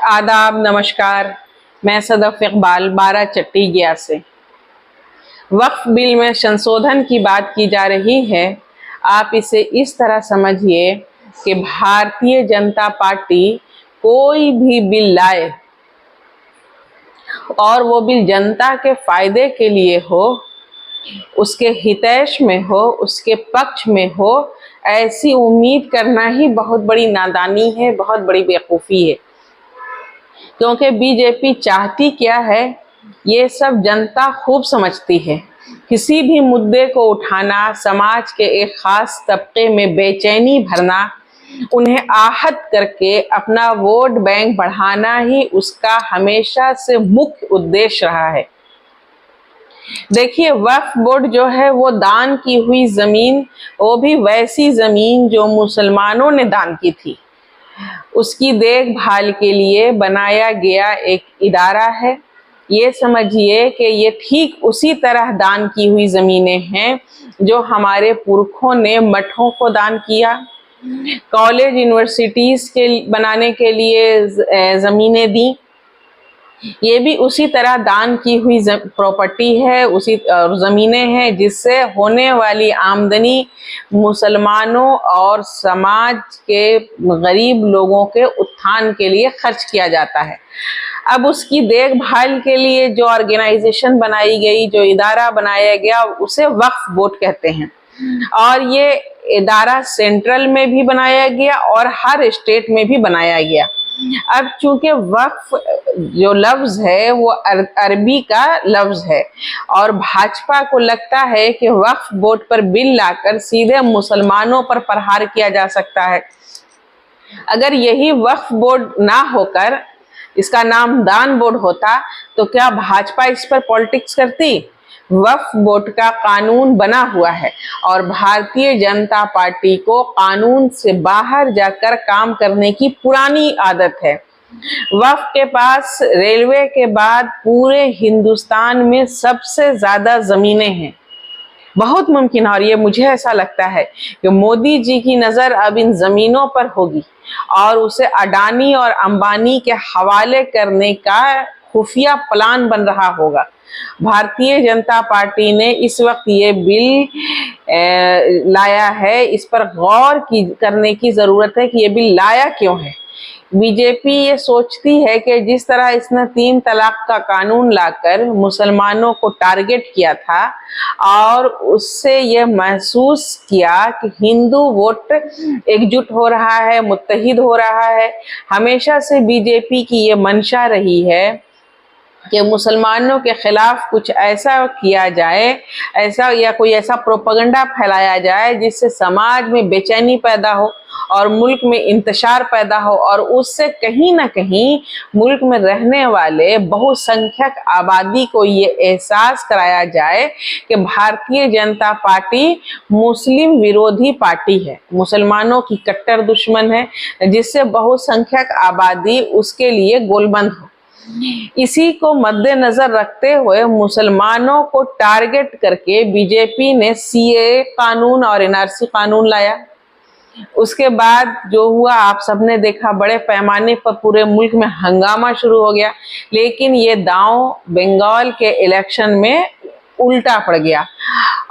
आदाब, नमस्कार। मैं सदफ इकबाल बारा चट्टी गया से। वक्फ बिल में संशोधन की बात की जा रही है। आप इसे इस तरह समझिए कि भारतीय जनता पार्टी कोई भी बिल लाए और वो बिल जनता के फायदे के लिए हो, उसके हितैष में हो, उसके पक्ष में हो, ऐसी उम्मीद करना ही बहुत बड़ी नादानी है, बहुत बड़ी बेवकूफ़ी है। क्योंकि बीजेपी चाहती क्या है ये सब जनता खूब समझती है। किसी भी मुद्दे को उठाना, समाज के एक खास तबके में बेचैनी भरना, उन्हें आहत करके अपना वोट बैंक बढ़ाना ही उसका हमेशा से मुख्य उद्देश्य रहा है। देखिए, वक्फ बोर्ड जो है वो दान की हुई जमीन, वो भी वैसी जमीन जो मुसलमानों ने दान की थी, उसकी देखभाल के लिए बनाया गया एक इदारा है। ये समझिए कि ये ठीक उसी तरह दान की हुई ज़मीनें हैं जो हमारे पुरखों ने मठों को दान किया, कॉलेज यूनिवर्सिटीज़ के बनाने के लिए ज़मीनें दी। ये भी उसी तरह दान की हुई प्रॉपर्टी है, उसी ज़मीनें हैं जिससे होने वाली आमदनी मुसलमानों और समाज के गरीब लोगों के उत्थान के लिए खर्च किया जाता है। अब उसकी देखभाल के लिए जो ऑर्गेनाइजेशन बनाई गई, जो इदारा बनाया गया, उसे वक्फ बोर्ड कहते हैं। और ये इदारा सेंट्रल में भी बनाया गया और हर स्टेट में भी बनाया गया। अब चूंकि वक्फ जो लफ्ज है वो अरबी का लफ्ज है और भाजपा को लगता है कि वक्फ बोर्ड पर बिल लाकर सीधे मुसलमानों पर प्रहार किया जा सकता है। अगर यही वक्फ बोर्ड ना होकर इसका नाम दान बोर्ड होता तो क्या भाजपा इस पर पॉलिटिक्स करती? वक्फ बोर्ड का कानून बना हुआ है और भारतीय जनता पार्टी को कानून से बाहर जाकर काम करने की पुरानी आदत है। वक्फ के पास रेलवे के बाद पूरे हिंदुस्तान में सबसे ज्यादा जमीनें हैं। बहुत मुमकिन है और ये मुझे ऐसा लगता है कि मोदी जी की नजर अब इन जमीनों पर होगी और उसे अडानी और अंबानी के हवाले करने का खुफिया प्लान बन रहा होगा। भारतीय जनता पार्टी ने इस वक्त ये बिल लाया है, इस पर गौर करने की जरूरत है कि ये बिल लाया क्यों है। बीजेपी ये सोचती है कि जिस तरह इसने 3 तलाक का कानून लाकर मुसलमानों को टारगेट किया था और उससे ये महसूस किया कि हिंदू वोट एकजुट हो रहा है, मुत्तहिद हो रहा है। हमेशा से बीजेपी की ये मंशा रही है कि मुसलमानों के खिलाफ कुछ ऐसा किया जाए, ऐसा या कोई ऐसा प्रोपेगेंडा फैलाया जाए जिससे समाज में बेचैनी पैदा हो और मुल्क में इंतशार पैदा हो और उससे कहीं ना कहीं मुल्क में रहने वाले बहुसंख्यक आबादी को ये एहसास कराया जाए कि भारतीय जनता पार्टी मुस्लिम विरोधी पार्टी है, मुसलमानों की कट्टर दुश्मन है, जिससे बहुसंख्यक आबादी उसके लिए गोलबंद हो। इसी को मद्देनजर रखते हुए मुसलमानों को टारगेट करके बीजेपी ने सीएए कानून और एनआरसी कानून लाया। उसके बाद जो हुआ आप सबने देखा, बड़े पैमाने पर पूरे मुल्क में हंगामा शुरू हो गया। लेकिन ये दांव बंगाल के इलेक्शन में उल्टा पड़ गया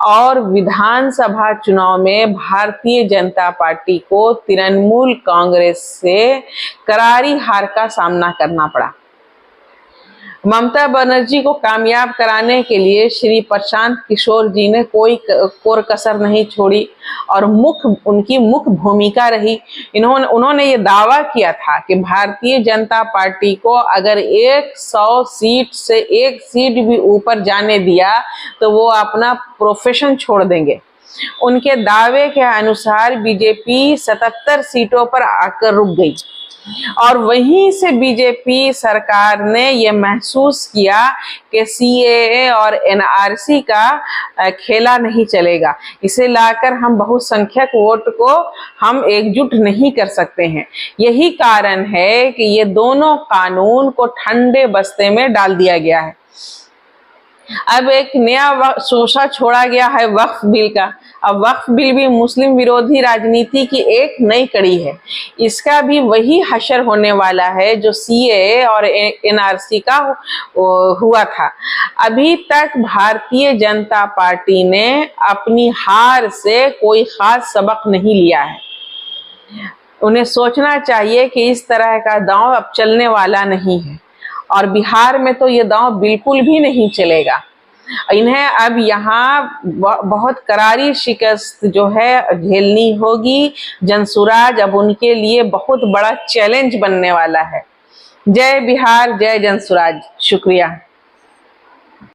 और विधानसभा चुनाव में भारतीय जनता पार्टी को तृणमूल कांग्रेस से करारी हार का सामना करना पड़ा। ममता बनर्जी को कामयाब कराने के लिए श्री प्रशांत किशोर जी ने कोई कोर कसर नहीं छोड़ी और उनकी मुख्य भूमिका रही। उन्होंने ये दावा किया था कि भारतीय जनता पार्टी को अगर 100 सीट से 1 सीट भी ऊपर जाने दिया तो वो अपना प्रोफेशन छोड़ देंगे। उनके दावे के अनुसार बीजेपी 77 सीटों पर आकर रुक गई और वहीं से बीजेपी सरकार ने ये महसूस किया कि सीएए और एनआरसी का खेला नहीं चलेगा, इसे लाकर हम बहुसंख्यक वोट को हम एकजुट नहीं कर सकते हैं। यही कारण है कि ये दोनों कानून को ठंडे बस्ते में डाल दिया गया है। अब एक नया शोषा छोड़ा गया है वक्फ बिल का। अब वक्फ बिल भी मुस्लिम विरोधी राजनीति की एक नई कड़ी है। इसका भी वही हशर होने वाला है जो सीएए और एनआरसी का हुआ था। अभी तक भारतीय जनता पार्टी ने अपनी हार से कोई खास सबक नहीं लिया है। उन्हें सोचना चाहिए कि इस तरह का दांव अब चलने वाला नहीं है, और बिहार में तो ये दांव बिल्कुल भी नहीं चलेगा। इन्हें अब यहाँ बहुत करारी शिकस्त जो है झेलनी होगी। जनसुराज अब उनके लिए बहुत बड़ा चैलेंज बनने वाला है। जय बिहार, जय जनसुराज। शुक्रिया।